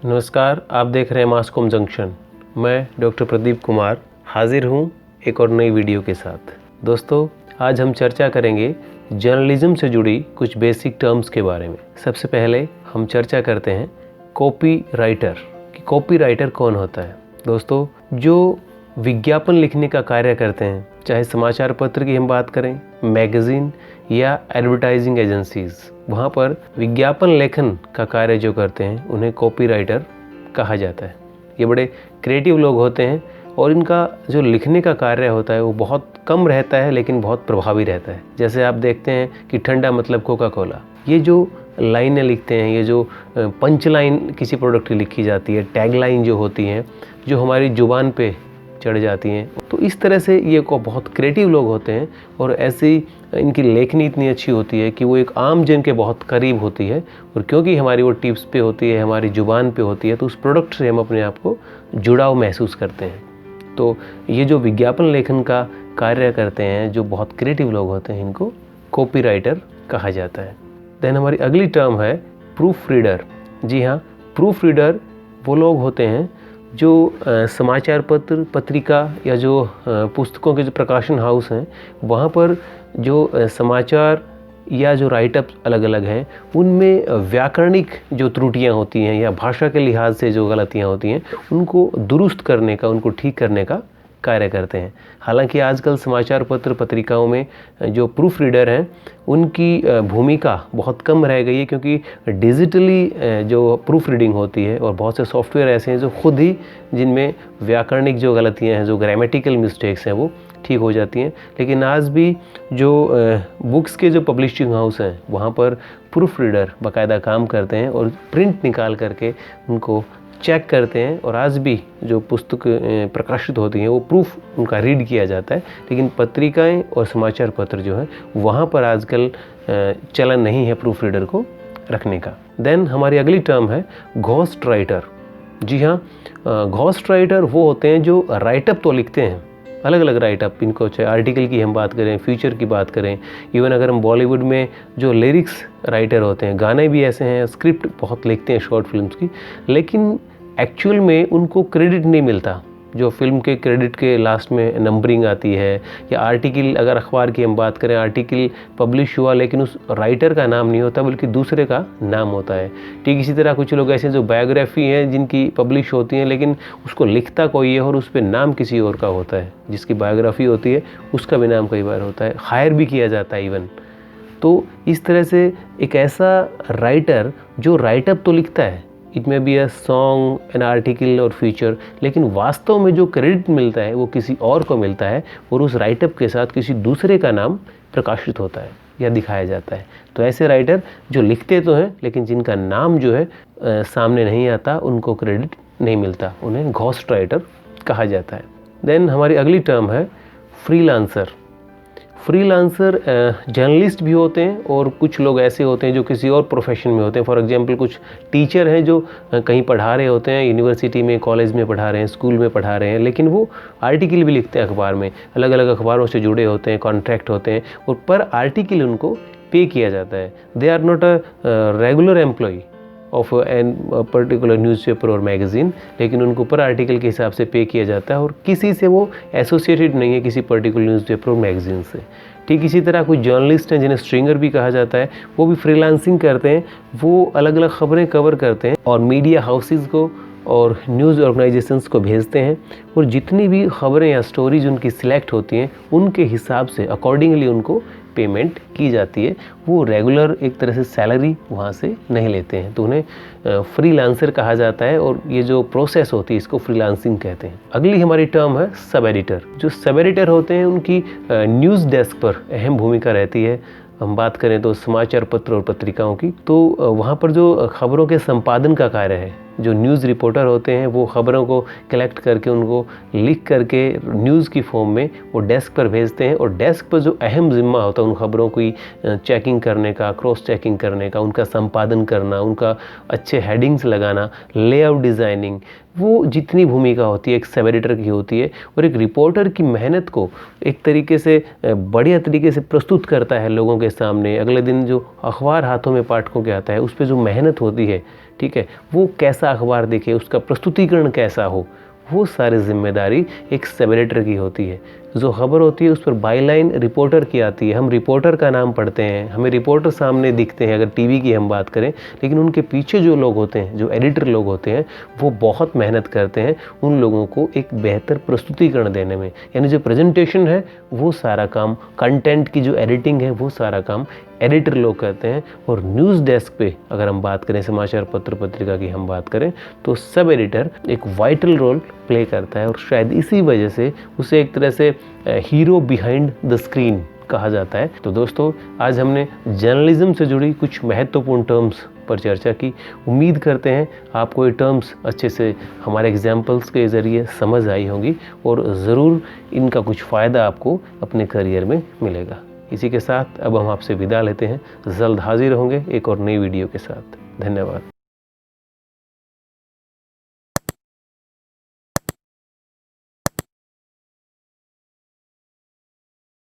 नमस्कार, आप देख रहे हैं मासकॉम जंक्शन। मैं डॉक्टर प्रदीप कुमार हाजिर हूँ एक और नई वीडियो के साथ। दोस्तों, आज हम चर्चा करेंगे जर्नलिज्म से जुड़ी कुछ बेसिक टर्म्स के बारे में। सबसे पहले हम चर्चा करते हैं कॉपी राइटर कि कॉपी राइटर कौन होता है। दोस्तों, जो विज्ञापन लिखने का कार्य करते हैं, चाहे समाचार पत्र की हम बात करें, मैगज़ीन या एडवर्टाइजिंग एजेंसीज़, वहाँ पर विज्ञापन लेखन का कार्य जो करते हैं उन्हें कॉपी राइटर कहा जाता है। ये बड़े क्रिएटिव लोग होते हैं और इनका जो लिखने का कार्य होता है वो बहुत कम रहता है लेकिन बहुत प्रभावी रहता है। जैसे आप देखते हैं कि ठंडा मतलब कोका कोला, ये जो लाइनें लिखते हैं, ये जो पंच लाइन किसी प्रोडक्ट की लिखी जाती है, टैग लाइन जो होती हैं, जो हमारी ज़ुबान पे चढ़ जाती हैं, तो इस तरह से ये को बहुत क्रिएटिव लोग होते हैं और ऐसी इनकी लेखनी इतनी अच्छी होती है कि वो एक आम जन के बहुत करीब होती है। और क्योंकि हमारी वो टिप्स पे होती है, हमारी ज़ुबान पे होती है, तो उस प्रोडक्ट से हम अपने आप को जुड़ाव महसूस करते हैं। तो ये जो विज्ञापन लेखन का कार्य करते हैं, जो बहुत क्रिएटिव लोग होते हैं, इनको कॉपी राइटर कहा जाता है। देन हमारी अगली टर्म है प्रूफ रीडर। जी हाँ, प्रूफ रीडर वो लोग होते हैं जो समाचार पत्र, पत्रिका या जो पुस्तकों के जो प्रकाशन हाउस हैं, वहाँ पर जो समाचार या जो राइटअप अलग अलग हैं, उनमें व्याकरणिक जो त्रुटियाँ होती हैं या भाषा के लिहाज से जो गलतियाँ होती हैं, उनको दुरुस्त करने का, उनको ठीक करने का कार्य करते हैं। हालांकि आजकल समाचार पत्र पत्रिकाओं में जो प्रूफ रीडर हैं उनकी भूमिका बहुत कम रह गई है, क्योंकि डिजिटली जो प्रूफ रीडिंग होती है और बहुत से सॉफ्टवेयर ऐसे हैं जो खुद ही जिनमें व्याकरणिक जो गलतियां हैं, जो ग्रामेटिकल मिस्टेक्स हैं, वो ठीक हो जाती हैं। लेकिन आज भी जो बुक्स के जो पब्लिशिंग हाउस हैं, वहाँ पर प्रूफ रीडर बाकायदा काम करते हैं और प्रिंट निकाल करके उनको चेक करते हैं। और आज भी जो पुस्तक प्रकाशित होती हैं वो प्रूफ उनका रीड किया जाता है। लेकिन पत्रिकाएं और समाचार पत्र जो है वहाँ पर आजकल चलन नहीं है प्रूफ रीडर को रखने का। देन हमारी अगली टर्म है घोस्ट राइटर। जी हाँ, घोस्ट राइटर वो होते हैं जो राइटअप तो लिखते हैं, अलग अलग राइटअप, इनको चाहे आर्टिकल की हम बात करें, फ्यूचर की बात करें, इवन अगर हम बॉलीवुड में जो लिरिक्स राइटर होते हैं, गाने भी ऐसे हैं, स्क्रिप्ट बहुत लिखते हैं शॉर्ट फिल्म्स की, लेकिन एक्चुअल में उनको क्रेडिट नहीं मिलता। जो फिल्म के क्रेडिट के लास्ट में नंबरिंग आती है, या आर्टिकल, अगर अखबार की हम बात करें, आर्टिकल पब्लिश हुआ लेकिन उस राइटर का नाम नहीं होता बल्कि दूसरे का नाम होता है। ठीक इसी तरह कुछ लोग ऐसे जो बायोग्राफी हैं जिनकी पब्लिश होती हैं लेकिन उसको लिखता कोई है और उस पर नाम किसी और का होता है, जिसकी बायोग्राफी होती है उसका भी नाम कई बार होता है, हायर भी किया जाता है इवन। तो इस तरह से एक ऐसा राइटर जो राइटअप तो लिखता है, इट में be a song, an article और फीचर, लेकिन वास्तव में जो क्रेडिट मिलता है वो किसी और को मिलता है और उस राइटअप के साथ किसी दूसरे का नाम प्रकाशित होता है या दिखाया जाता है। तो ऐसे राइटर जो लिखते तो हैं लेकिन जिनका नाम जो है सामने नहीं आता, उनको क्रेडिट नहीं मिलता, उन्हें घोस्ट राइटर कहा जाता है। देन हमारी अगली टर्म है फ्रीलांसर। फ्रीलांसर जर्नलिस्ट भी होते हैं और कुछ लोग ऐसे होते हैं जो किसी और प्रोफेशन में होते हैं। फॉर एग्जांपल कुछ टीचर हैं जो कहीं पढ़ा रहे होते हैं, यूनिवर्सिटी में, कॉलेज में पढ़ा रहे हैं, स्कूल में पढ़ा रहे हैं, लेकिन वो आर्टिकल भी लिखते हैं अखबार में, अलग अलग अखबारों से जुड़े होते हैं, कॉन्ट्रैक्ट होते हैं और पर आर्टिकल उनको पे किया जाता है। They are not a regular employ of an particular newspaper और मैगज़ीन, लेकिन उनको पर आर्टिकल के हिसाब से पे किया जाता है और किसी से वो एसोसिएटेड नहीं है, किसी पर्टिकुलर न्यूज़पेपर और मैगज़ीन से। ठीक इसी तरह कुछ जर्नलिस्ट हैं जिन्हें स्ट्रिंगर भी कहा जाता है, वो भी फ्रीलांसिंग करते हैं, वो अलग अलग खबरें कवर करते हैं और मीडिया हाउसेज़ को और न्यूज़ ऑर्गेनाइजेशंस को भेजते हैं और जितनी भी खबरें या स्टोरीज उनकी सिलेक्ट होती हैं उनके हिसाब से अकॉर्डिंगली उनको पेमेंट की जाती है। वो रेगुलर एक तरह से सैलरी वहाँ से नहीं लेते हैं, तो उन्हें फ्रीलांसर कहा जाता है और ये जो प्रोसेस होती है इसको फ्रीलांसिंग कहते हैं। अगली हमारी टर्म है सब एडिटर। जो सब एडिटर होते हैं उनकी न्यूज़ डेस्क पर अहम भूमिका रहती है। हम बात करें तो समाचार पत्र और पत्रिकाओं की, तो वहाँ पर जो खबरों के संपादन का कार्य है, जो न्यूज़ रिपोर्टर होते हैं वो खबरों को कलेक्ट करके उनको लिख करके न्यूज़ की फॉर्म में वो डेस्क पर भेजते हैं और डेस्क पर जो अहम जिम्मा होता है उन खबरों की चेकिंग करने का, क्रॉस चेकिंग करने का, उनका संपादन करना, उनका अच्छे हेडिंग्स लगाना, लेआउट डिज़ाइनिंग, वो जितनी भूमिका होती है एक सब एडिटर की होती है और एक रिपोर्टर की मेहनत को एक तरीके से बढ़िया तरीके से प्रस्तुत करता है लोगों के सामने। अगले दिन जो अखबार हाथों में पाठकों के आता है उस पर जो मेहनत होती है ठीक है, वो कैसा अखबार दिखे, उसका प्रस्तुतिकरण कैसा हो, वो सारी जिम्मेदारी एक सब एडिटर की होती है। जो खबर होती है उस पर बाईलाइन रिपोर्टर की आती है, हम रिपोर्टर का नाम पढ़ते हैं, हमें रिपोर्टर सामने दिखते हैं अगर टीवी की हम बात करें, लेकिन उनके पीछे जो लोग होते हैं, जो एडिटर लोग होते हैं, वो बहुत मेहनत करते हैं उन लोगों को एक बेहतर प्रस्तुतिकरण देने में। यानी जो प्रेजेंटेशन है वो सारा काम, कंटेंट की जो एडिटिंग है वो सारा काम एडिटर लोग करते हैं। और न्यूज़ डेस्क पे अगर हम बात करें, समाचार पत्र पत्रिका की हम बात करें, तो सब एडिटर एक वाइटल रोल प्ले करता है और शायद इसी वजह से उसे एक तरह से हीरो बिहाइंड द स्क्रीन कहा जाता है। तो दोस्तों, आज हमने जर्नलिज्म से जुड़ी कुछ महत्वपूर्ण टर्म्स पर चर्चा की। उम्मीद करते हैं आपको ये टर्म्स अच्छे से हमारे एग्जाम्पल्स के ज़रिए समझ आई होंगी और ज़रूर इनका कुछ फ़ायदा आपको अपने करियर में मिलेगा। इसी के साथ अब हम आपसे विदा लेते हैं। जल्द हाजिर होंगे एक और नई वीडियो के साथ। धन्यवाद।